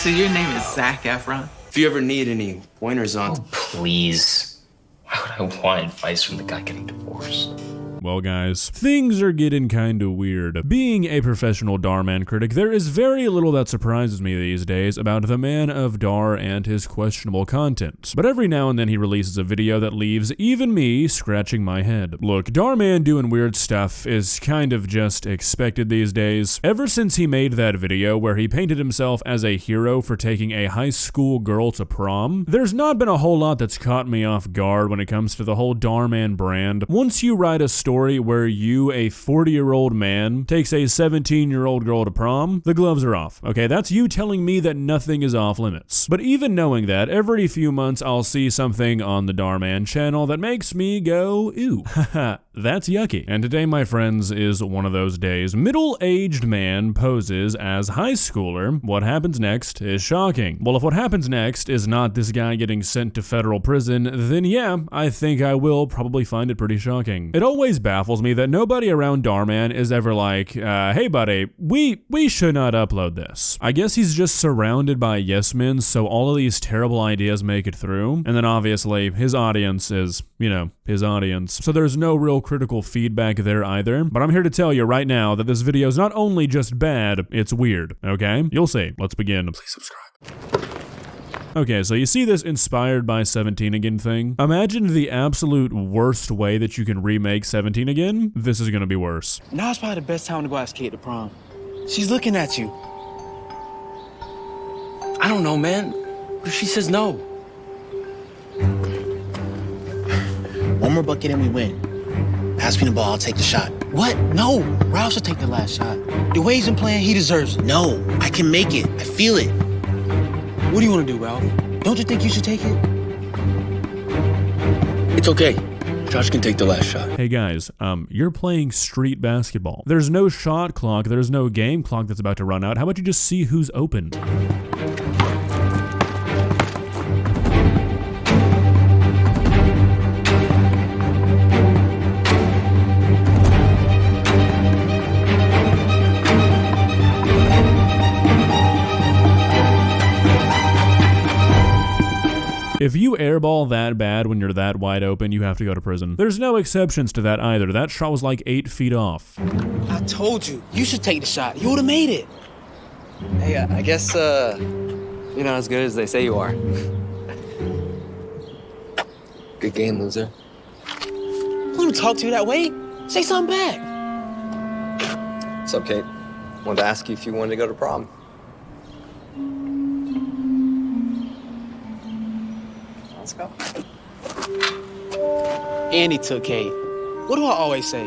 So your name is Zac Efron? If you ever need any pointers on... Oh, please. Why would I want advice from the guy getting divorced? Well guys, things are getting kinda weird. Being a professional Dhar Mann critic, there is very little that surprises me these days about the man of Dhar and his questionable content. But every now and then he releases a video that leaves even me scratching my head. Look, Dhar Mann doing weird stuff is kind of just expected these days. Ever since he made that video where he painted himself as a hero for taking a high school girl to prom, there's not been a whole lot that's caught me off guard when it comes to the whole Dhar Mann brand. Once you write a story where you, a 40-year-old man, takes a 17-year-old girl to prom, the gloves are off. Okay, that's you telling me that nothing is off limits. But even knowing that, every few months I'll see something on the Dhar Mann channel that makes me go, ew, haha, that's yucky. And today, my friends, is one of those days. Middle-aged man poses as high schooler. What happens next is shocking. Well, if what happens next is not this guy getting sent to federal prison, then yeah, I think I will probably find it pretty shocking. It always baffles me that nobody around Dhar Mann is ever like, hey buddy, we should not upload this. I guess he's just surrounded by yes men, so all of these terrible ideas make it through. And then obviously his audience is, you know, his audience. So there's no real critical feedback there either. But I'm here to tell you right now that this video is not only just bad, it's weird, okay? You'll see. Let's begin. Please subscribe. Okay, so you see this inspired by 17 again thing? Imagine the absolute worst way that you can remake 17 again. This is gonna be worse. Now's probably the best time to go ask Kate to prom. She's looking at you. I don't know, man. What if she says no? One more bucket and we win. Pass me the ball, I'll take the shot. What? No, Ralph should take the last shot. The way he's been playing, he deserves it. No, I can make it. I feel it. What do you want to do, Ralph? Don't you think you should take it? It's okay. Josh can take the last shot. Hey guys, you're playing street basketball. There's no shot clock, there's no game clock that's about to run out. How about you just see who's open? If you airball that bad when you're that wide open, you have to go to prison. There's no exceptions to that either. That shot was like 8 feet off. I told you, you should take the shot. You would've made it. Hey, I guess, you're not as good as they say you are. Good game, loser. Who's gonna talk to you that way? Say something back. What's up, Kate? Wanted to ask you if you wanted to go to prom. Let's go. And he took Kate. What do I always say?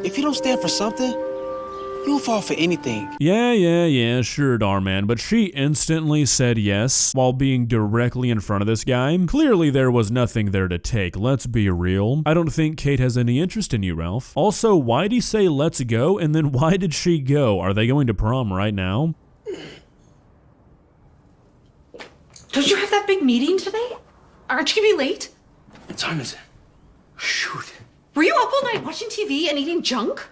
If you don't stand for something, you don't fall for anything. Yeah, sure, Dhar Mann, but she instantly said yes while being directly in front of this guy. Clearly there was nothing there to take, let's be real. I don't think Kate has any interest in you, Ralph. Also, why'd he say let's go, and then why did she go? Are they going to prom right now? Don't you have that big meeting today? Aren't you gonna be late? What time is it? Shoot. Were you up all night watching TV and eating junk?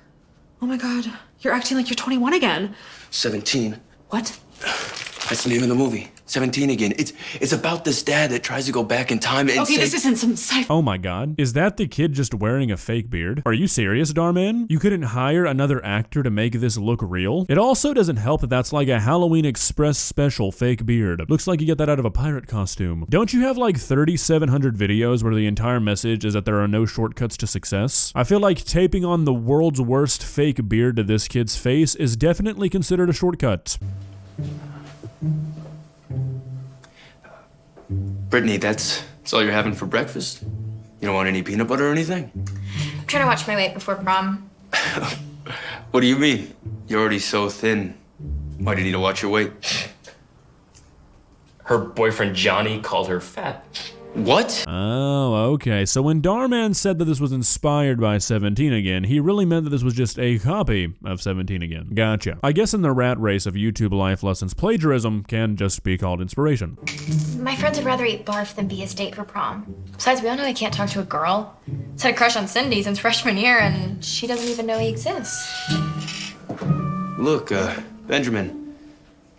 Oh my god, you're acting like you're 21 again. 17. What? That's the name of the movie. 17 again. It's about this dad that tries to go back in time and Okay, this isn't some sci-fi. Oh my god. Is that the kid just wearing a fake beard? Are you serious, Dhar Mann? You couldn't hire another actor to make this look real? It also doesn't help that that's like a Halloween Express special fake beard. Looks like you get that out of a pirate costume. Don't you have like 3,700 videos where the entire message is that there are no shortcuts to success? I feel like taping on the world's worst fake beard to this kid's face is definitely considered a shortcut. Brittany, that's all you're having for breakfast? You don't want any peanut butter or anything? I'm trying to watch my weight before prom. What do you mean? You're already so thin. Why do you need to watch your weight? Her boyfriend Johnny called her fat. What? Oh, okay. So when Dhar Mann said that this was inspired by 17 again, he really meant that this was just a copy of 17 again. Gotcha. I guess in the rat race of YouTube life lessons, plagiarism can just be called inspiration. My friends would rather eat barf than be a date for prom. Besides, we all know I can't talk to a girl. He's had a crush on Cindy since freshman year, and she doesn't even know he exists. Look, Benjamin,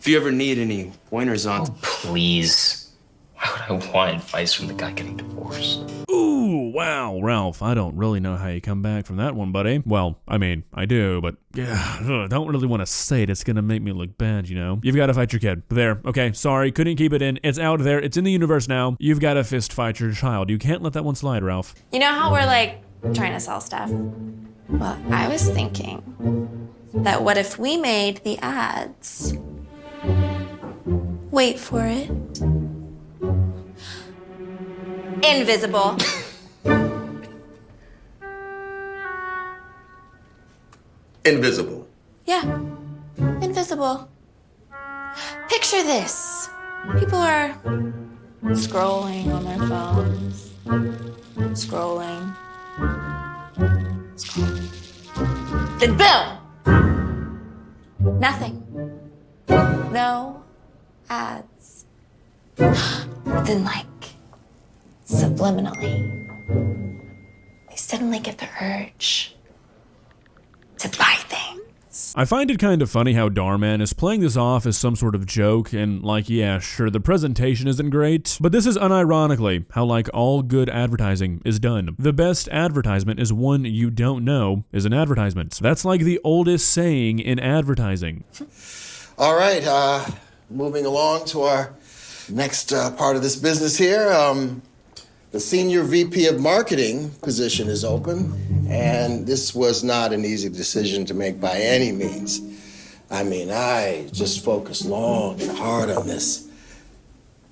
If you ever need any pointers on... Oh, please. Why would I want advice from the guy getting divorced? Ooh, wow, Ralph, I don't really know how you come back from that one, buddy. Well, I mean, I do, but yeah, don't really want to say it. It's gonna make me look bad, you know? You've got to fight your kid. There, okay, sorry, couldn't keep it in. It's out there, it's in the universe now. You've got to fist fight your child. You can't let that one slide, Ralph. You know how we're like trying to sell stuff? Well, I was thinking that what if we made the ads? Wait for it. Invisible. Invisible. Yeah, invisible. Picture this. People are scrolling on their phones. Scrolling. Then boom! Nothing. No ads. Then like, subliminally, they suddenly get the urge to buy things. I find it kind of funny how Dhar Mann is playing this off as some sort of joke, and like, yeah, sure, the presentation isn't great, but this is unironically how like all good advertising is done. The best advertisement is one you don't know is an advertisement. That's like the oldest saying in advertising. All right, moving along to our next part of this business here. The Senior VP of Marketing position is open, and this was not an easy decision to make by any means. I mean, I just focused long and hard on this,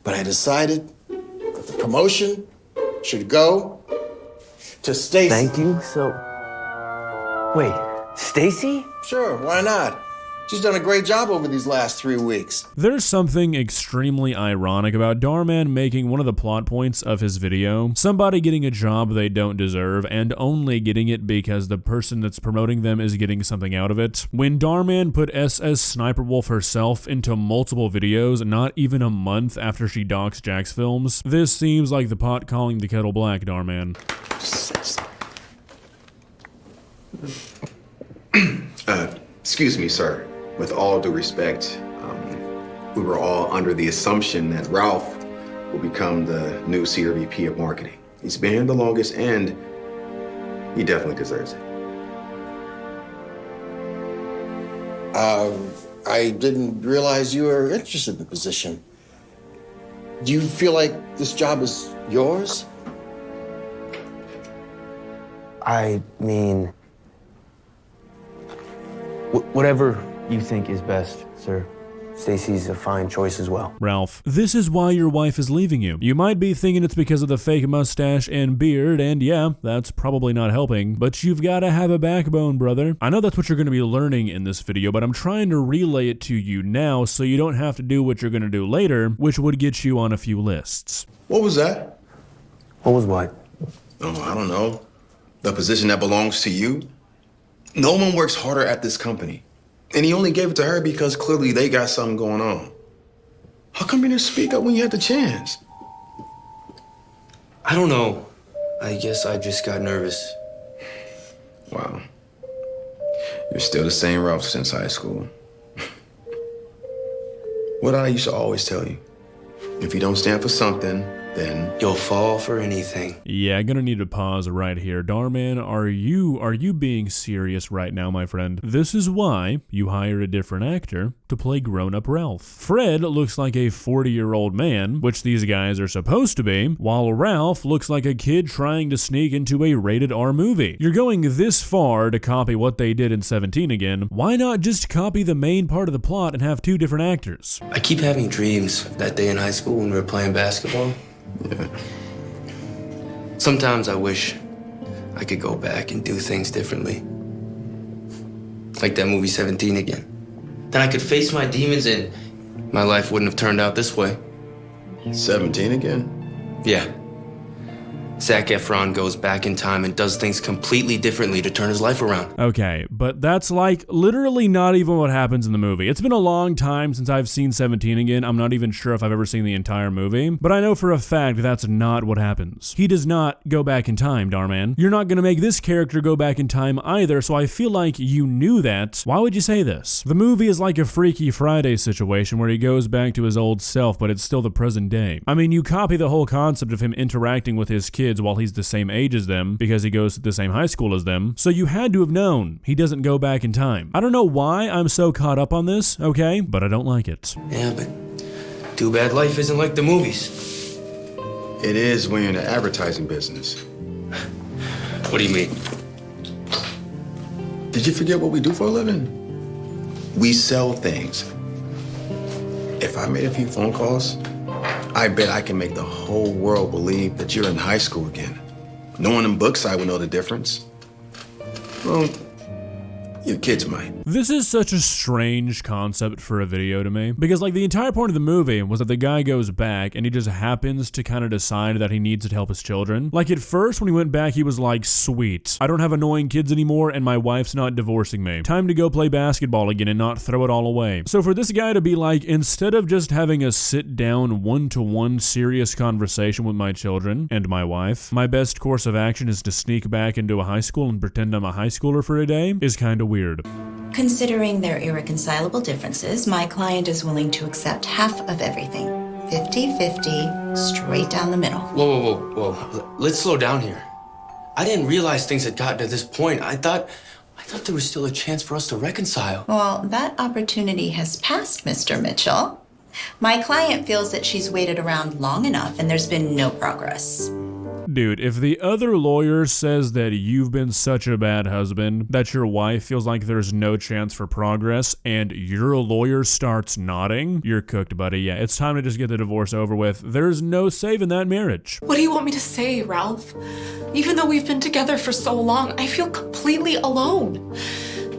but I decided that the promotion should go to Stacy. Thank you. So, wait, Stacy? Sure, why not? She's done a great job over these last 3 weeks. There's something extremely ironic about Dhar Mann making one of the plot points of his video somebody getting a job they don't deserve and only getting it because the person that's promoting them is getting something out of it. When Dhar Mann put SS Sniper Wolf herself into multiple videos not even a month after she docks Jack's films, this seems like the pot calling the kettle black, Dhar Mann. Excuse me, sir. With all due respect, we were all under the assumption that Ralph will become the new Senior VP of Marketing. He's been here the longest, and he definitely deserves it. I didn't realize you were interested in the position. Do you feel like this job is yours? I mean, whatever you think is best, sir. Stacy's a fine choice as well. Ralph, this is why your wife is leaving you. You might be thinking it's because of the fake mustache and beard, and yeah, that's probably not helping, but you've got to have a backbone, brother. I know that's what you're going to be learning in this video, but I'm trying to relay it to you now so you don't have to do what you're going to do later, which would get you on a few lists. What was that? What was what? Oh, I don't know. The position that belongs to you? No one works harder at this company. And he only gave it to her because clearly they got something going on. How come you didn't speak up when you had the chance? I don't know. I guess I just got nervous. Wow. You're still the same Ralph since high school. What I used to always tell you. If you don't stand for something, then you'll fall for anything. Yeah, I'm gonna need to pause right here. Dhar Mann, are you being serious right now, my friend? This is why you hire a different actor to play grown-up Ralph. Fred looks like a 40-year-old man, which these guys are supposed to be, while Ralph looks like a kid trying to sneak into a rated R movie. You're going this far to copy what they did in 17 again. Why not just copy the main part of the plot and have two different actors? I keep having dreams of that day in high school when we were playing basketball. Yeah. Sometimes I wish I could go back and do things differently. Like that movie 17 again. Then I could face my demons and my life wouldn't have turned out this way. 17 again? Yeah. Zac Efron goes back in time and does things completely differently to turn his life around. Okay, but that's like literally not even what happens in the movie. It's been a long time since I've seen 17 again. I'm not even sure if I've ever seen the entire movie, but I know for a fact that's not what happens. He does not go back in time, Dhar Mann. You're not gonna make this character go back in time either, so I feel like you knew that. Why would you say this? The movie is like a Freaky Friday situation where he goes back to his old self, but it's still the present day. I mean, you copy the whole concept of him interacting with his kids while he's the same age as them because he goes to the same high school as them, so you had to have known he doesn't go back in time. I don't know why I'm so caught up on this, okay? But I don't like it. Yeah, but too bad life isn't like the movies. It is when you're in the advertising business. What do you mean? Did you forget what we do for a living? We sell things. If I made a few phone calls, I bet I can make the whole world believe that you're in high school again. Knowing them books, I would know the difference. Well, your kids might. This is such a strange concept for a video to me, because like the entire point of the movie was that the guy goes back and he just happens to kind of decide that he needs to help his children. Like at first when he went back, he was like, sweet, I don't have annoying kids anymore and my wife's not divorcing me. Time to go play basketball again and not throw it all away. So for this guy to be like, instead of just having a sit down one-to-one serious conversation with my children and my wife, my best course of action is to sneak back into a high school and pretend I'm a high schooler for a day, is kind of weird. Considering their irreconcilable differences, my client is willing to accept half of everything. 50-50, straight down the middle. Whoa. Let's slow down here. I didn't realize things had gotten to this point. I thought there was still a chance for us to reconcile. Well, that opportunity has passed, Mr. Mitchell. My client feels that she's waited around long enough and there's been no progress. Dude, if the other lawyer says that you've been such a bad husband, that your wife feels like there's no chance for progress, and your lawyer starts nodding, you're cooked, buddy. Yeah, it's time to just get the divorce over with. There's no saving that marriage. What do you want me to say, Ralph? Even though we've been together for so long, I feel completely alone.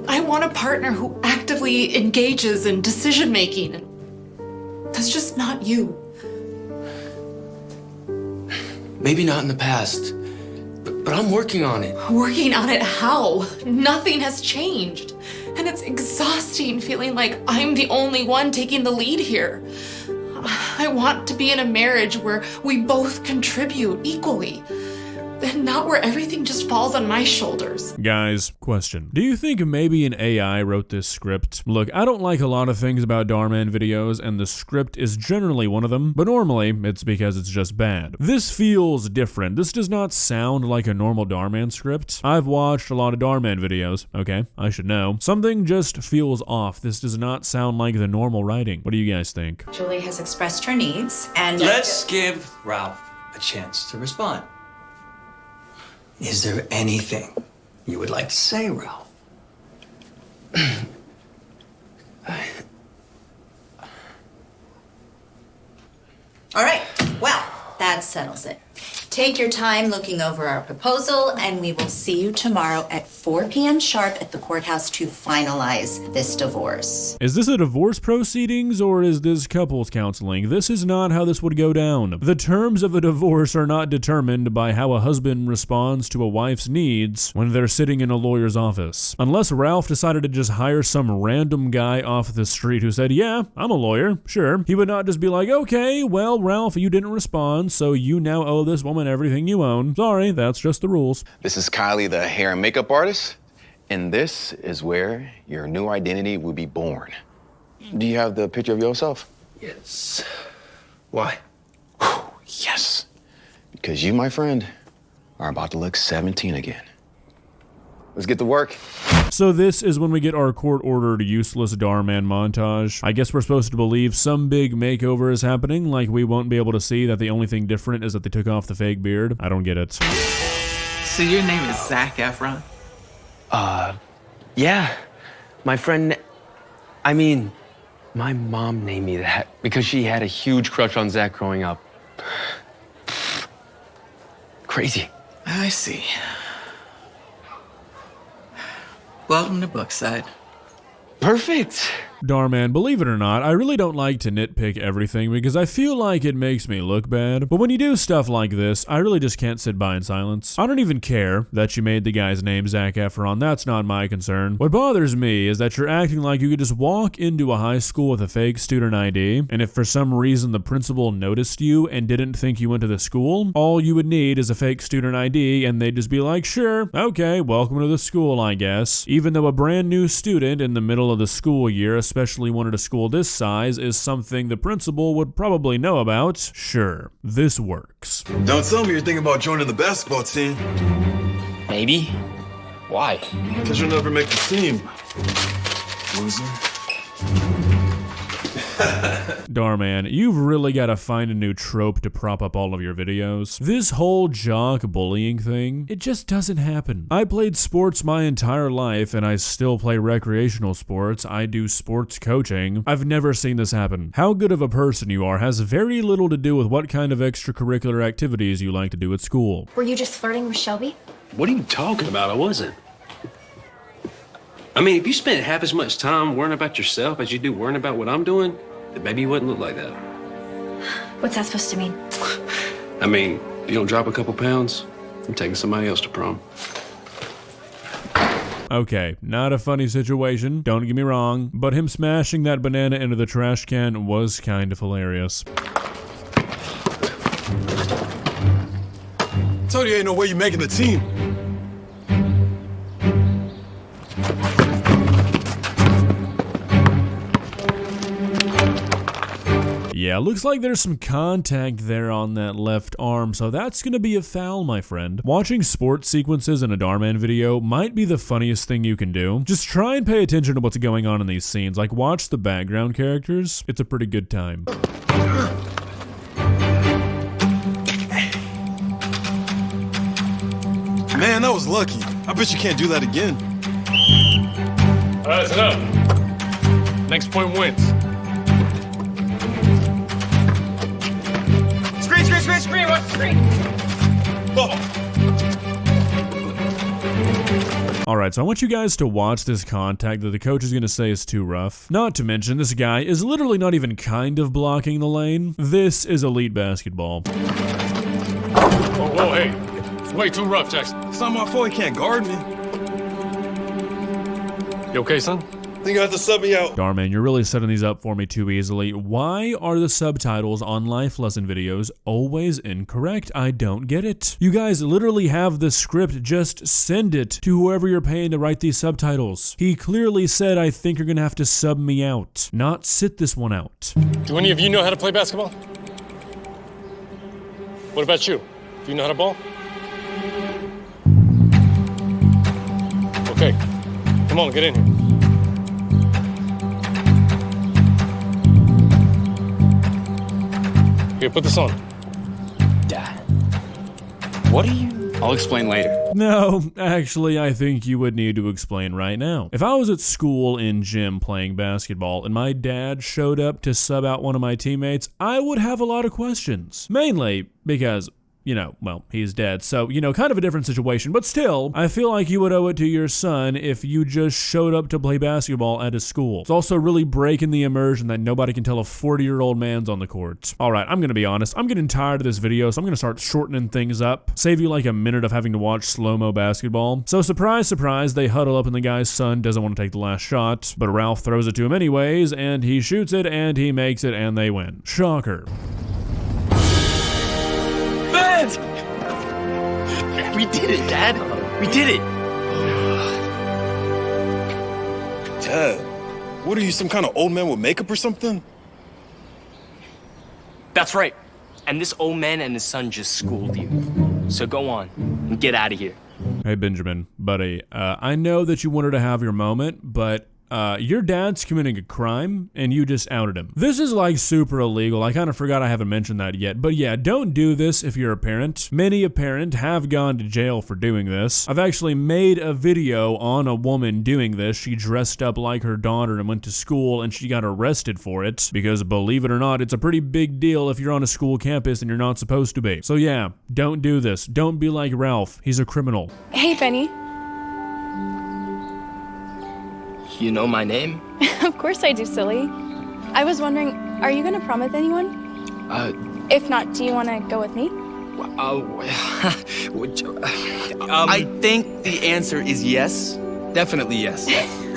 I want a partner who actively engages in decision-making. That's just not you. Maybe not in the past, but I'm working on it. Working on it how? Nothing has changed. And it's exhausting feeling like I'm the only one taking the lead here. I want to be in a marriage where we both contribute equally. And not where everything just falls on my shoulders. Guys, question. Do you think maybe an AI wrote this script? Look, I don't like a lot of things about Dhar Mann videos, and the script is generally one of them, but normally it's because it's just bad. This feels different. This does not sound like a normal Dhar Mann script. I've watched a lot of Dhar Mann videos, okay? I should know. Something just feels off. This does not sound like the normal writing. What do you guys think? Julie has expressed her needs, and let's give Ralph a chance to respond. Is there anything you would like to say, Ralph? All right, well, that settles it. Take your time looking over our proposal, and we will see you tomorrow at 4 p.m. sharp at the courthouse to finalize this divorce. Is this a divorce proceedings or is this couples counseling? This is not how this would go down. The terms of a divorce are not determined by how a husband responds to a wife's needs when they're sitting in a lawyer's office. Unless Ralph decided to just hire some random guy off the street who said, yeah, I'm a lawyer, sure. He would not just be like, okay, well, Ralph, you didn't respond, so you now owe this woman everything you own. Sorry, that's just the rules. This is Kylie, the hair and makeup artist, and this is where your new identity will be born. Do you have the picture of yourself? Yes. Why? Yes. Because you, my friend, are about to look 17 again. Let's get to work. So this is when we get our court-ordered useless Dhar Mann montage. I guess we're supposed to believe some big makeover is happening, like we won't be able to see that the only thing different is that they took off the fake beard. I don't get it. So your name is Zac Efron? Yeah. My friend, my mom named me that because she had a huge crush on Zach growing up. Crazy. I see. Welcome to Brookside. Perfect. Dhar Mann, believe it or not, I really don't like to nitpick everything because I feel like it makes me look bad. But when you do stuff like this, I really just can't sit by in silence. I don't even care that you made the guy's name Zac Efron. That's not my concern. What bothers me is that you're acting like you could just walk into a high school with a fake student ID, and if for some reason the principal noticed you and didn't think you went to the school, all you would need is a fake student ID and they'd just be like, sure, okay, welcome to the school, I guess. Even though a brand new student in the middle of the school year, especially one at a school this size, is something the principal would probably know about, sure, this works. Don't tell me you're thinking about joining the basketball team. Maybe. Why? Because you'll never make the team, loser. Dhar Mann, you've really got to find a new trope to prop up all of your videos. This whole jock bullying thing, it just doesn't happen. I played sports my entire life and I still play recreational sports. I do sports coaching. I've never seen this happen. How good of a person you are has very little to do with what kind of extracurricular activities you like to do at school. Were you just flirting with Shelby? What are you talking about? I wasn't. I mean, if you spent half as much time worrying about yourself as you do worrying about what I'm doing, then maybe you wouldn't look like that. What's that supposed to mean? I mean, if you don't drop a couple pounds, I'm taking somebody else to prom. Okay, not a funny situation, don't get me wrong, but him smashing that banana into the trash can was kind of hilarious. Told you ain't no way you making the team. Yeah, looks like there's some contact there on that left arm, so that's gonna be a foul, my friend. Watching sports sequences in a Dhar Mann video might be the funniest thing you can do. Just try and pay attention to what's going on in these scenes, like watch the background characters. It's a pretty good time. Man, that was lucky. I bet you can't do that again. All right, that's enough. Next point wins. Screen, watch the screen. Alright, so I want you guys to watch this contact that the coach is gonna say is too rough. Not to mention, this guy is literally not even kind of blocking the lane. This is elite basketball. Whoa, hey. It's way too rough, Jackson. It's not my fault he can't guard me. You okay, son? Think I have to sub me out. Dhar Mann, you're really setting these up for me too easily. Why are the subtitles on life lesson videos always incorrect? I don't get it. You guys literally have the script, just send it to whoever you're paying to write these subtitles. He clearly said, I think you're gonna have to sub me out, not sit this one out. Do any of you know how to play basketball? What about you? Do you know how to ball? Okay, come on, get in here. Here, put this on. Dad, what are you? I'll explain later. No, actually, I think you would need to explain right now. If I was at school in gym playing basketball and my dad showed up to sub out one of my teammates, I would have a lot of questions. Mainly because, you know, well, he's dead, so, you know, kind of a different situation, but still, I feel like you would owe it to your son if you just showed up to play basketball at his school. It's also really breaking the immersion that nobody can tell a 40-year-old man's on the court. Alright, I'm gonna be honest, I'm getting tired of this video, so I'm gonna start shortening things up, save you like a minute of having to watch slow-mo basketball. So surprise, surprise, they huddle up and the guy's son doesn't want to take the last shot, but Ralph throws it to him anyways, and he shoots it, and he makes it, and they win. Shocker. We did it, Dad. We did it. Dad, what are you, some kind of old man with makeup or something? That's right. And this old man and his son just schooled you. So go on and get out of here. Hey, Benjamin, buddy, I know that you wanted to have your moment, but your dad's committing a crime and you just outed him. This is like super illegal. I kind of forgot I haven't mentioned that yet, but yeah, don't do this if you're a parent. Many a parent have gone to jail for doing this. I've actually made a video on a woman doing this. She dressed up like her daughter and went to school and she got arrested for it because, believe it or not, it's a pretty big deal if you're on a school campus and you're not supposed to be. So yeah, don't do this. Don't be like Ralph. He's a criminal. Hey, Benny. You know my name? Of course I do, silly. I was wondering, are you gonna prom with anyone? If not, do you want to go with me? I think the answer is yes. Definitely yes.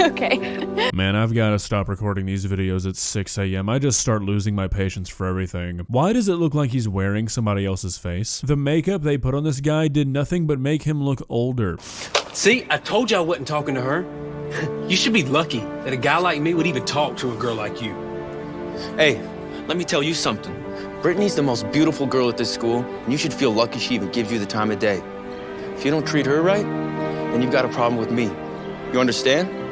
Okay. Man, I've got to stop recording these videos at 6 a.m. I just start losing my patience for everything. Why does it look like he's wearing somebody else's face? The makeup they put on this guy did nothing but make him look older. See, I told you I wasn't talking to her. You should be lucky that a guy like me would even talk to a girl like you. Hey, let me tell you something. Brittany's the most beautiful girl at this school, and you should feel lucky she even gives you the time of day. If you don't treat her right, then you've got a problem with me. You understand?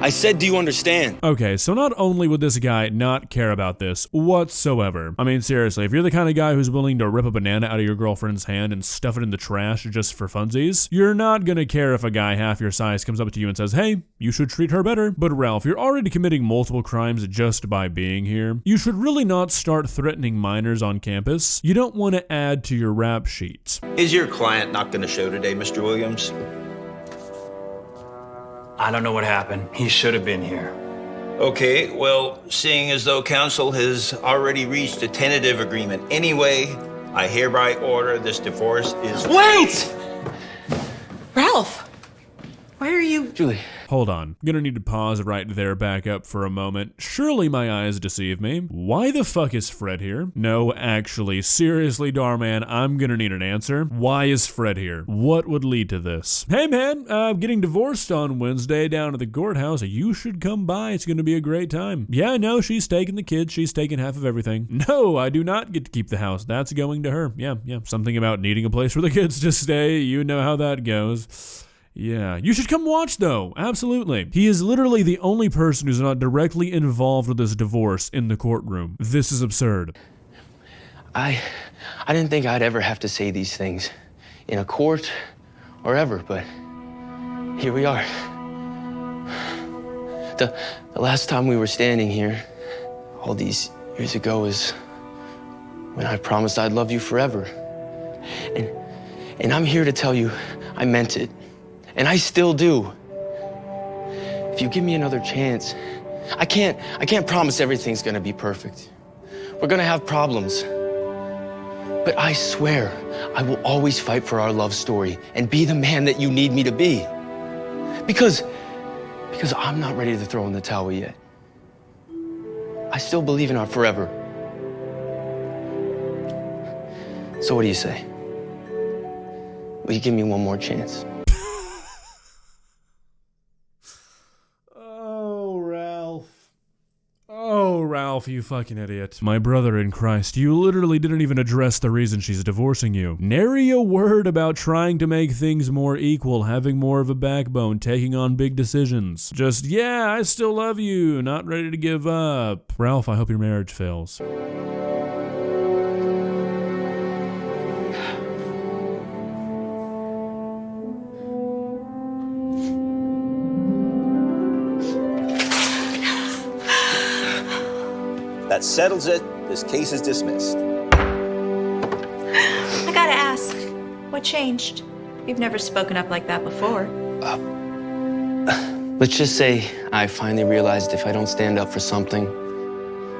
I said, do you understand? Okay, so not only would this guy not care about this whatsoever. I mean, seriously, if you're the kind of guy who's willing to rip a banana out of your girlfriend's hand and stuff it in the trash just for funsies, you're not gonna care if a guy half your size comes up to you and says, hey, you should treat her better. But Ralph, you're already committing multiple crimes just by being here. You should really not start threatening minors on campus. You don't want to add to your rap sheet. Is your client not gonna show today, Mr. Williams? I don't know what happened. He should have been here. Okay, well, seeing as though council has already reached a tentative agreement anyway, I hereby order this divorce is— Wait! Ralph, why are you— Julie. Hold on. Gonna need to pause right there, back up for a moment. Surely my eyes deceive me. Why the fuck is Fred here? No, actually, seriously, Dhar Mann, I'm gonna need an answer. Why is Fred here? What would lead to this? Hey man, I'm getting divorced on Wednesday down at the courthouse. You should come by. It's gonna be a great time. Yeah, no, she's taking the kids. She's taking half of everything. No, I do not get to keep the house. That's going to her. Yeah. Something about needing a place for the kids to stay. You know how that goes. Yeah, you should come watch though, absolutely. He is literally the only person who's not directly involved with this divorce in the courtroom. This is absurd. I didn't think I'd ever have to say these things in a court or ever, but here we are. The last time we were standing here, all these years ago, is when I promised I'd love you forever. And I'm here to tell you I meant it. And I still do. If you give me another chance, I can't promise everything's gonna be perfect. We're gonna have problems. But I swear, I will always fight for our love story and be the man that you need me to be. Because I'm not ready to throw in the towel yet. I still believe in our forever. So what do you say? Will you give me one more chance? Oh, Ralph, you fucking idiot. My brother in Christ, you literally didn't even address the reason she's divorcing you. Nary a word about trying to make things more equal, having more of a backbone, taking on big decisions. Just, yeah, I still love you, not ready to give up. Ralph, I hope your marriage fails. That settles it. This case is dismissed. I gotta ask, what changed? You've never spoken up like that before. Let's just say I finally realized if I don't stand up for something,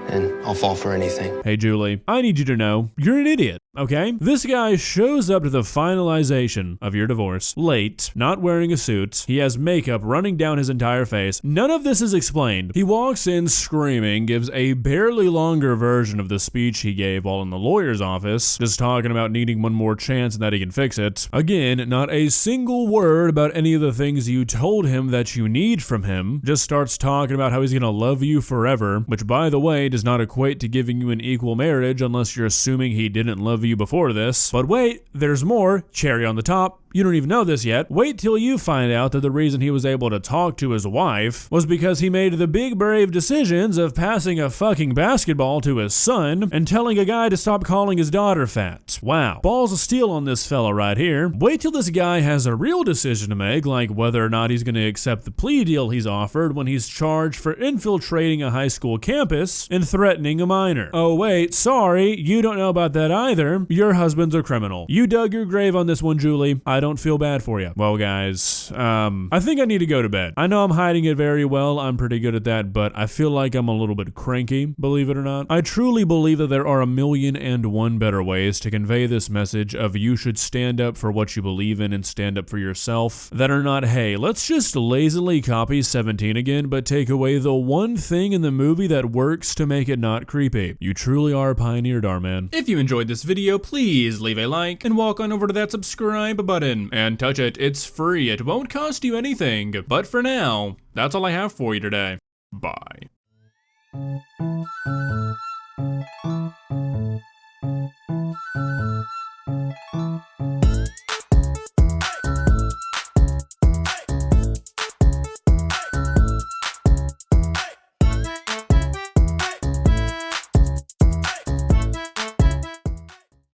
then I'll fall for anything. Hey, Julie, I need you to know you're an idiot, okay? This guy shows up to the finalization of your divorce late, not wearing a suit. He has makeup running down his entire face. None of this is explained. He walks in screaming, gives a barely longer version of the speech he gave while in the lawyer's office, just talking about needing one more chance and that he can fix it. Again, not a single word about any of the things you told him that you need from him. Just starts talking about how he's gonna love you forever, which, by the way, does not equate to giving you an equal marriage unless you're assuming he didn't love you before this. But wait, there's more. Cherry on the top. You don't even know this yet. Wait till you find out that the reason he was able to talk to his wife was because he made the big brave decisions of passing a fucking basketball to his son and telling a guy to stop calling his daughter fat. Wow. Balls of steel on this fella right here. Wait till this guy has a real decision to make, like whether or not he's going to accept the plea deal he's offered when he's charged for infiltrating a high school campus and threatening a minor. Oh wait, sorry, you don't know about that either. Your husband's a criminal. You dug your grave on this one, Julie. I don't feel bad for you. Well, guys, I think I need to go to bed. I know I'm hiding it very well. I'm pretty good at that, but I feel like I'm a little bit cranky, believe it or not. I truly believe that there are 1,000,001 better ways to convey this message of you should stand up for what you believe in and stand up for yourself that are not, hey, let's just lazily copy 17 again, but take away the one thing in the movie that works to make it not creepy. You truly are a pioneer, Dhar Mann. If you enjoyed this video, please leave a like and walk on over to that subscribe button and touch it. It's free. It won't cost you anything. But for now, that's all I have for you today. Bye.